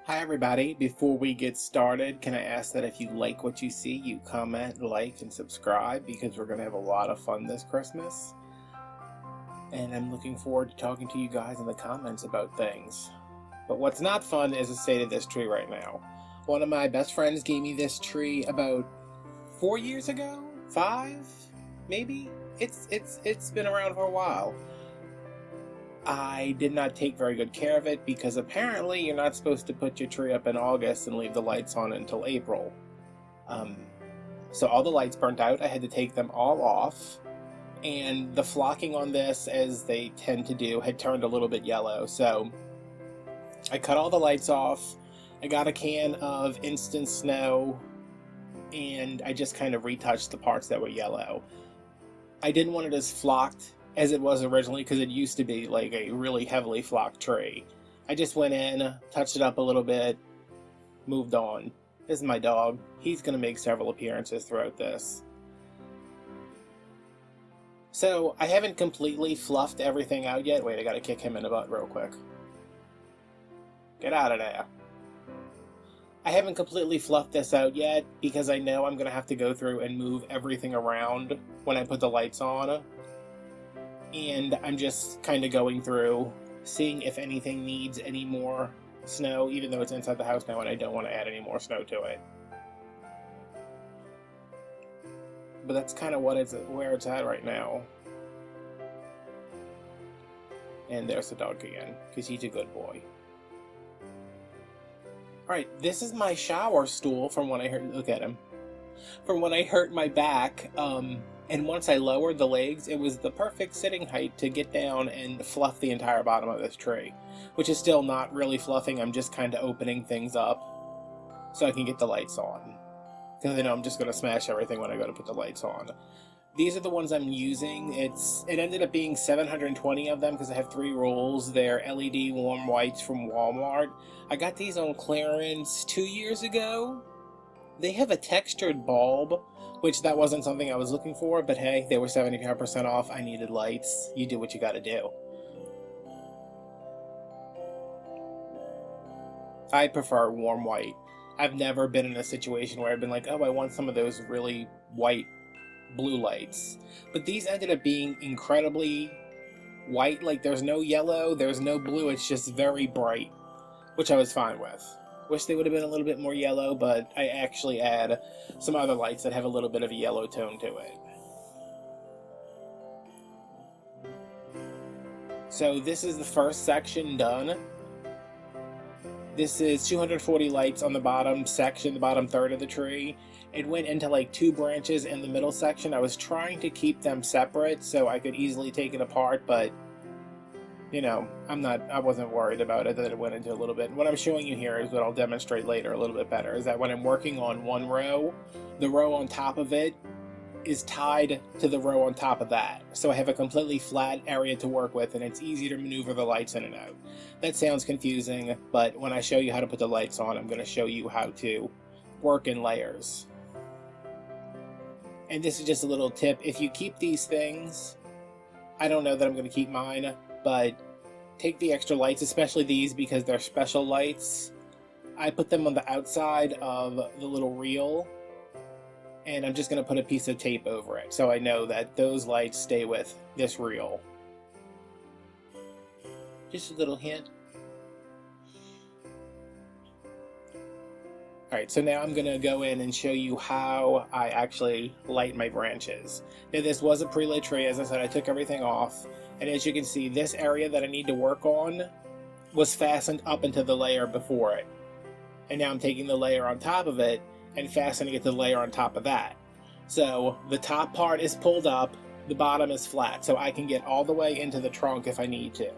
Hi everybody, before we get started, can I ask that if you like what you see, you comment, like, and subscribe because we're going to have a lot of fun this Christmas. And I'm looking forward to talking to you guys in the comments about things. But what's not fun is the state of this tree right now. One of my best friends gave me this tree about 4 years ago? 5? Maybe? It's been around for a while. I did not take very good care of it because apparently you're not supposed to put your tree up in August and leave the lights on until April. Um, so all the lights burnt out. I had to take them all off. And the flocking on this, as they tend to do, had turned a little bit yellow. So I cut all the lights off. I got a can of instant snow and I just kind of retouched the parts that were yellow. I didn't want it as flocked as it was originally because it used to be like a really heavily flocked tree. I just went in, touched it up a little bit, moved on. This is my dog. He's going to make several appearances throughout this. So I haven't completely fluffed everything out yet. Wait, I got to kick him in the butt real quick. Get out of there. I haven't completely fluffed this out yet because I know I'm going to have to go through and move everything around when I put the lights on. And I'm just kind of going through, seeing if anything needs any more snow, even though it's inside the house now and I don't want to add any more snow to it. But that's kind of where it's at right now. And there's the dog again, because he's a good boy. Alright, this is my shower stool from when I hurt, look at him, from when I hurt my back, and once I lowered the legs, it was the perfect sitting height to get down and fluff the entire bottom of this tree, which is still not really fluffing. I'm just kind of opening things up so I can get the lights on, because I know I'm just going to smash everything when I go to put the lights on. These are the ones I'm using. It ended up being 720 of them because I have 3 rolls. They're LED warm whites from Walmart. I got these on clearance 2 years ago. They have a textured bulb, which that wasn't something I was looking for, but hey, they were 75% off. I needed lights. You do what you gotta do. I prefer warm white. I've never been in a situation where I've been like, oh, I want some of those really white blue lights. But these ended up being incredibly white. Like, there's no yellow, there's no blue, it's just very bright, which I was fine with. Wish they would have been a little bit more yellow, but I actually add some other lights that have a little bit of a yellow tone to it. So this is the first section done. This is 240 lights on the bottom section, the bottom third of the tree. It went into like 2 branches in the middle section. I was trying to keep them separate so I could easily take it apart, but you know, I wasn't worried about it that it went into a little bit. And what I'm showing you here is what I'll demonstrate later a little bit better, is that when I'm working on one row, the row on top of it is tied to the row on top of that. So I have a completely flat area to work with and it's easy to maneuver the lights in and out. That sounds confusing, but when I show you how to put the lights on, I'm going to show you how to work in layers. And this is just a little tip. If you keep these things, I don't know that I'm going to keep mine, but take the extra lights, especially these because they're special lights. I put them on the outside of the little reel, and I'm just going to put a piece of tape over it so I know that those lights stay with this reel. Just a little hint. Alright, so now I'm going to go in and show you how I actually light my branches. Now this was a pre-lit tree. As I said, I took everything off, and as you can see, this area that I need to work on was fastened up into the layer before it. And now I'm taking the layer on top of it and fastening it to the layer on top of that. So the top part is pulled up, the bottom is flat, so I can get all the way into the trunk if I need to.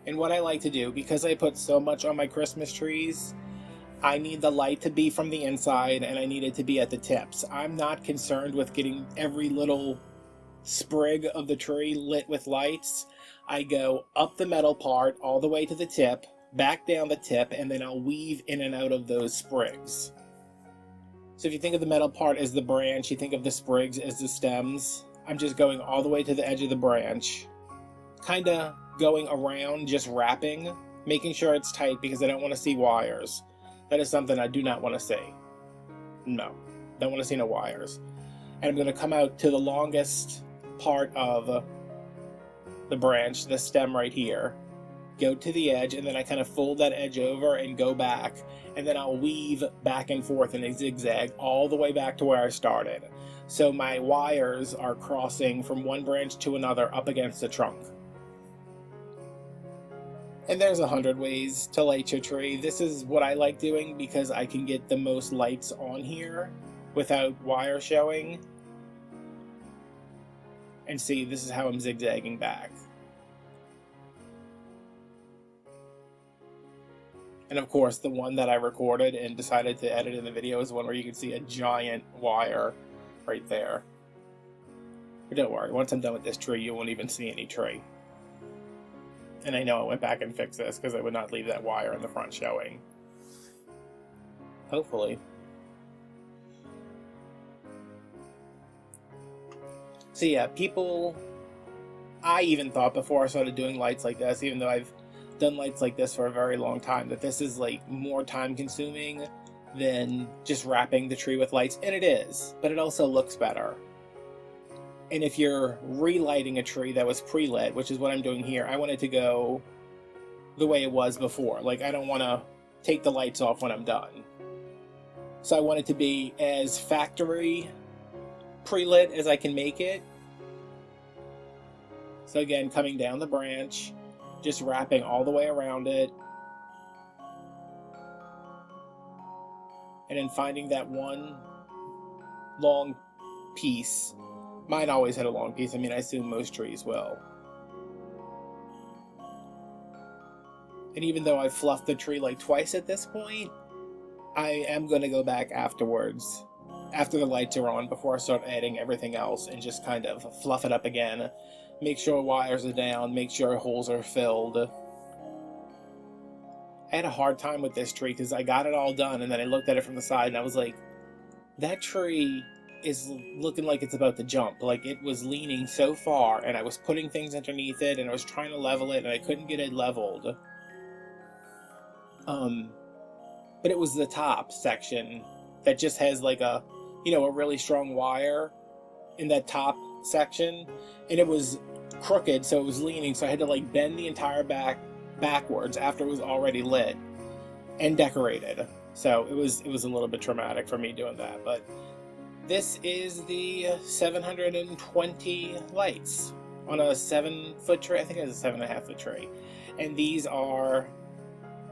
And what I like to do, because I put so much on my Christmas trees, I need the light to be from the inside and I need it to be at the tips. I'm not concerned with getting every little sprig of the tree lit with lights. I go up the metal part all the way to the tip, back down the tip, and then I'll weave in and out of those sprigs. So if you think of the metal part as the branch, you think of the sprigs as the stems. I'm just going all the way to the edge of the branch, kind of going around, just wrapping, making sure it's tight because I don't want to see wires. That is something I do not want to see. No, don't want to see no wires. And I'm going to come out to the longest part of the branch, the stem right here, go to the edge, and then I kind of fold that edge over and go back, and then I'll weave back and forth in a zigzag all the way back to where I started. So my wires are crossing from one branch to another up against the trunk. And there's 100 ways to light your tree. This is what I like doing because I can get the most lights on here without wire showing. And see, this is how I'm zigzagging back. And of course, the one that I recorded and decided to edit in the video is one where you can see a giant wire right there. But don't worry, once I'm done with this tree, you won't even see any tree. And I know I went back and fixed this because I would not leave that wire in the front showing. Hopefully. So yeah, I even thought before I started doing lights like this, even though I've done lights like this for a very long time, that this is like more time consuming than just wrapping the tree with lights. And it is, but it also looks better. And if you're relighting a tree that was pre-lit, which is what I'm doing here, I want it to go the way it was before. Like, I don't want to take the lights off when I'm done. So I want it to be as factory pre-lit as I can make it. So again, coming down the branch, just wrapping all the way around it. And then finding that one long piece. Mine always had a long piece. I mean, I assume most trees will. And even though I fluffed the tree like twice at this point, I am going to go back afterwards, after the lights are on, before I start adding everything else, and just kind of fluff it up again. Make sure wires are down, make sure holes are filled. I had a hard time with this tree because I got it all done, and then I looked at it from the side and I was like, that tree is looking like it's about to jump. Like, it was leaning so far, and I was putting things underneath it, and I was trying to level it, and I couldn't get it leveled. But it was the top section that just has like a really strong wire in that top section, and it was crooked, so it was leaning, so I had to like bend the entire backwards after it was already lit and decorated. So it was a little bit traumatic for me doing that. But this is the 720 lights on a 7-foot tray. I think it's a 7.5-foot tray. And these are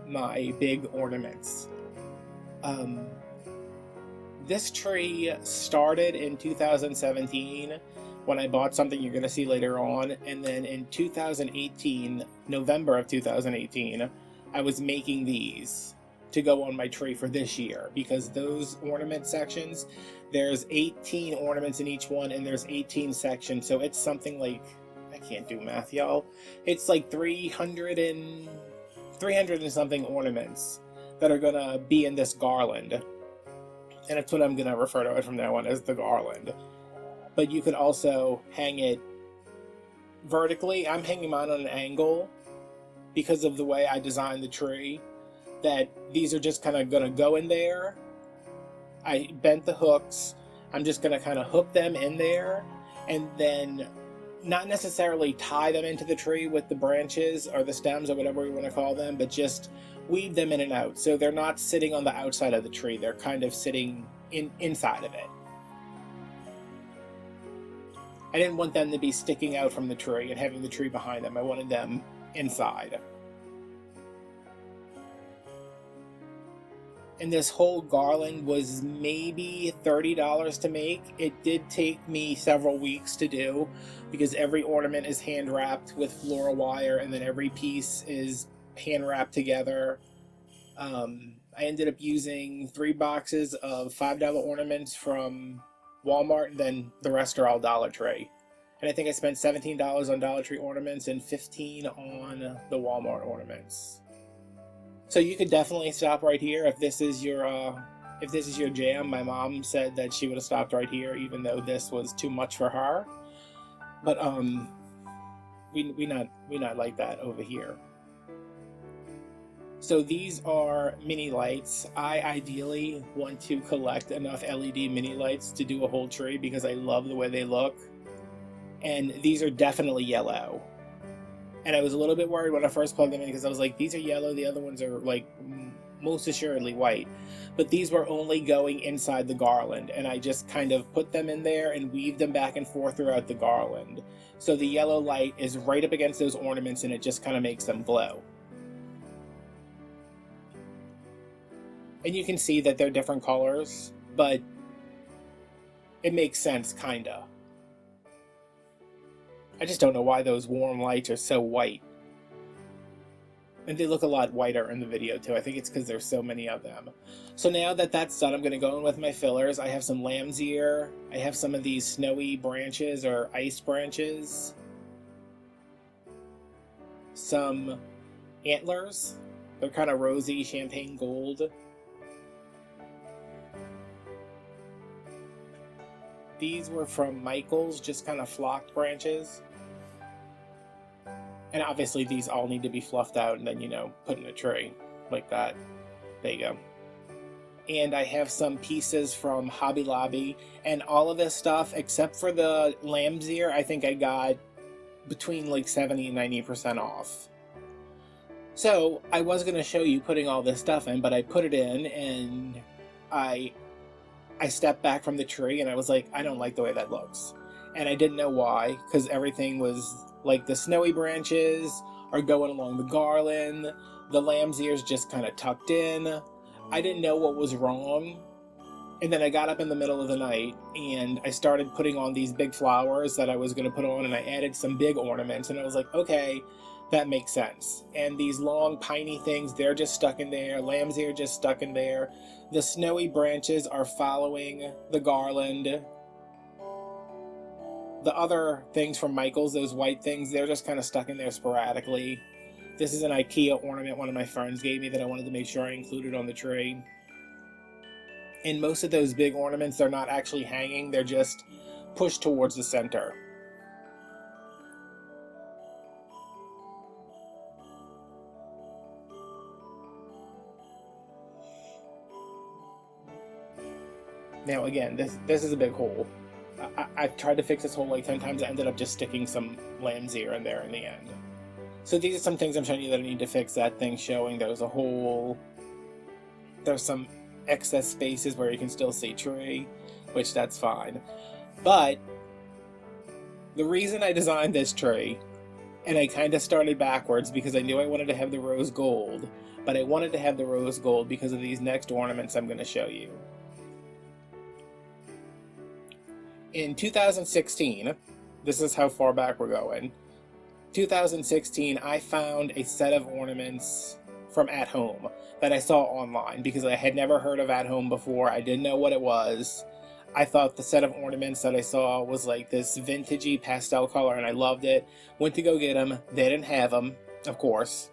my big ornaments. This tree started in 2017 when I bought something you're going to see later on. And then in 2018, November of 2018, I was making these to go on my tree for this year, because those ornament sections, there's 18 ornaments in each one, and there's 18 sections, so it's something like, I can't do math, y'all, it's like 300 and something ornaments that are gonna be in this garland, and that's what I'm gonna refer to it from now on, as the garland. But you could also hang it vertically. I'm hanging mine on an angle because of the way I designed the tree, that these are just kind of going to go in there. I bent the hooks. I'm just going to kind of hook them in there, and then not necessarily tie them into the tree with the branches or the stems or whatever we want to call them, but just weave them in and out. So they're not sitting on the outside of the tree. They're kind of sitting inside of it. I didn't want them to be sticking out from the tree and having the tree behind them. I wanted them inside. And this whole garland was maybe $30 to make. It did take me several weeks to do, because every ornament is hand wrapped with floral wire, and then every piece is hand wrapped together. I ended up using 3 boxes of $5 ornaments from Walmart, and then the rest are all Dollar Tree. And I think I spent $17 on Dollar Tree ornaments and $15 on the Walmart ornaments. So you could definitely stop right here if this is your jam. My mom said that she would have stopped right here, even though this was too much for her. But we not like that over here. So these are mini lights. I ideally want to collect enough LED mini lights to do a whole tree because I love the way they look. And these are definitely yellow. And I was a little bit worried when I first plugged them in because I was like, these are yellow, the other ones are like most assuredly white. But these were only going inside the garland, and I just kind of put them in there and weaved them back and forth throughout the garland. So the yellow light is right up against those ornaments and it just kind of makes them glow. And you can see that they're different colors, but it makes sense, kinda. I just don't know why those warm lights are so white. And they look a lot whiter in the video too. I think it's because there's so many of them. So now that that's done, I'm going to go in with my fillers. I have some lamb's ear. I have some of these snowy branches or ice branches. Some antlers. They're kind of rosy, champagne gold. These were from Michael's, just kind of flocked branches. And obviously these all need to be fluffed out and then, you know, put in a tray like that. There you go. And I have some pieces from Hobby Lobby, and all of this stuff, except for the lamb's ear, I think I got between like 70 and 90% off. So I was going to show you putting all this stuff in, but I put it in and I stepped back from the tree and I was like, I don't like the way that looks. And I didn't know why, because everything was like the snowy branches are going along the garland, the lamb's ears just kind of tucked in. I didn't know what was wrong. And then I got up in the middle of the night and I started putting on these big flowers that I was going to put on, and I added some big ornaments, and I was like, okay, that makes sense. And these long piney things, they're just stuck in there. Lamb's ear just stuck in there. The snowy branches are following the garland. The other things from Michael's, those white things, they're just kind of stuck in there sporadically. This is an IKEA ornament one of my friends gave me that I wanted to make sure I included on the tree. And most of those big ornaments, they're not actually hanging, they're just pushed towards the center. Now again, this is a big hole. I've tried to fix this hole like 10 times. I ended up just sticking some lamb's ear in there in the end. So these are some things I'm showing you that I need to fix. That thing showing there's a hole. There's some excess spaces where you can still see tree, which that's fine. But the reason I designed this tree, and I kind of started backwards because I knew I wanted to have the rose gold, but I wanted to have the rose gold because of these next ornaments I'm going to show you. In 2016, this is how far back we're going. 2016, I found a set of ornaments from At Home that I saw online because I had never heard of At Home before. I didn't know what it was. I thought the set of ornaments that I saw was like this vintagey pastel color, and I loved it. Went to go get them. They didn't have them, of course.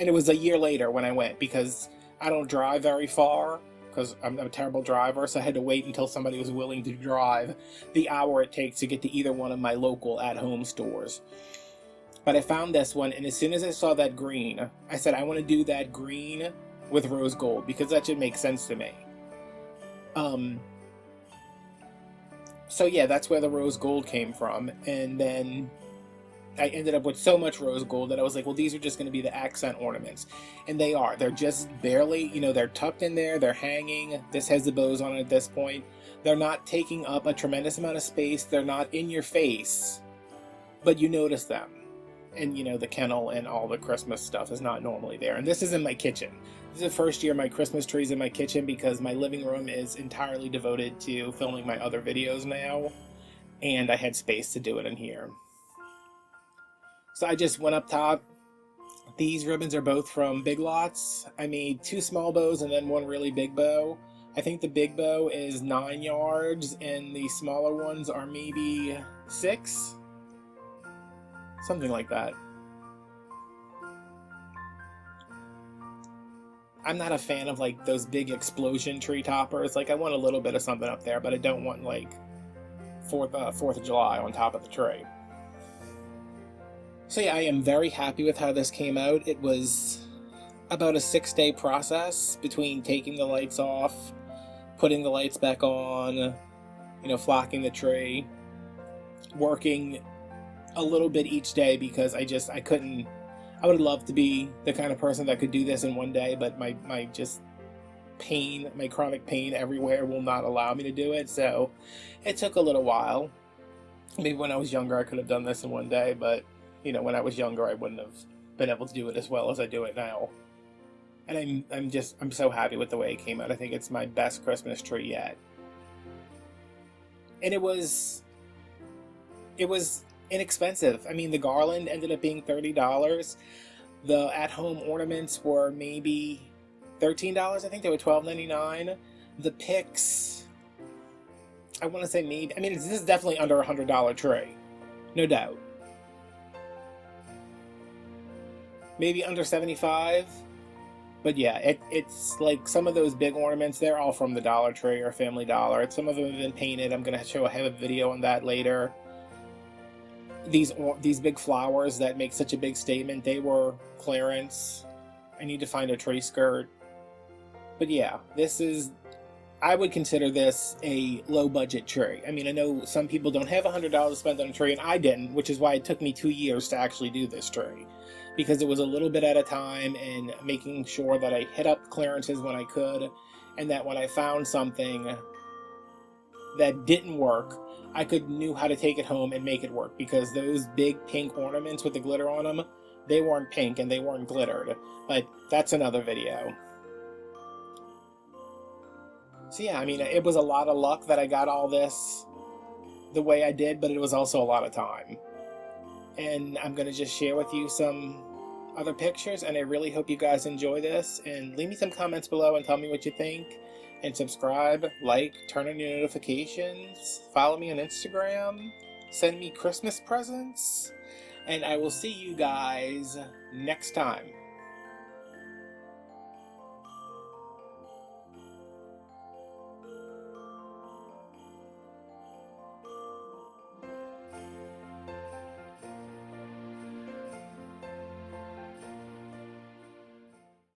And it was a year later when I went because I don't drive very far because I'm a terrible driver, so I had to wait until somebody was willing to drive the hour it takes to get to either one of my local At Home stores. But I found this one, and as soon as I saw that green, I said, I want to do that green with rose gold because that should make sense to me. So yeah, that's where the rose gold came from. And then I ended up with so much rose gold that I was like, well, these are just going to be the accent ornaments. And they are. They're just barely, you know, they're tucked in there. They're hanging. This has the bows on it at this point. They're not taking up a tremendous amount of space. They're not in your face, but you notice them. And, you know, the kennel and all the Christmas stuff is not normally there. And this is in my kitchen. This is the first year my Christmas tree's in my kitchen because my living room is entirely devoted to filming my other videos now. And I had space to do it in here. So I just went up top. These ribbons are both from Big Lots. I made 2 small bows and then 1 really big bow. I think the big bow is 9 yards and the smaller ones are maybe 6. Something like that. I'm not a fan of like those big explosion tree toppers. Like I want a little bit of something up there, but I don't want like 4th of July on top of the tree. So yeah, I am very happy with how this came out. It was about a 6-day process between taking the lights off, putting the lights back on, flocking the tree, working a little bit each day because I couldn't. I would love to be the kind of person that could do this in one day, but my just pain, my chronic pain everywhere will not allow me to do it. So it took a little while. Maybe when I was younger I could have done this in one day, but when I was younger I wouldn't have been able to do it as well as I do it now. And I'm so happy with the way it came out. I think it's my best Christmas tree yet. And it was inexpensive. I mean, the garland ended up being $30. The at-home ornaments were maybe $13. I think they were $12.99. The picks, I want to say maybe. I mean, this is definitely under $100 tree, no doubt. Maybe under 75. But yeah, it's like some of those big ornaments, they're all from the Dollar Tree or Family Dollar. Some of them have been painted. I'm going to have a video on that later. These big flowers that make such a big statement, they were clearance. I need to find a tree skirt. But yeah, I would consider this a low budget tree. I mean, I know some people don't have $100 to spend on a tree, and I didn't, which is why it took me 2 years to actually do this tree. Because it was a little bit at a time and making sure that I hit up clearances when I could, and that when I found something that didn't work, I knew how to take it home and make it work, because those big pink ornaments with the glitter on them, they weren't pink and they weren't glittered. But that's another video. So yeah, I mean, it was a lot of luck that I got all this the way I did, but it was also a lot of time. And I'm going to just share with you some other pictures, and I really hope you guys enjoy this, and leave me some comments below and tell me what you think, and subscribe, like, turn on your notifications, follow me on Instagram, send me Christmas presents, and I will see you guys next time.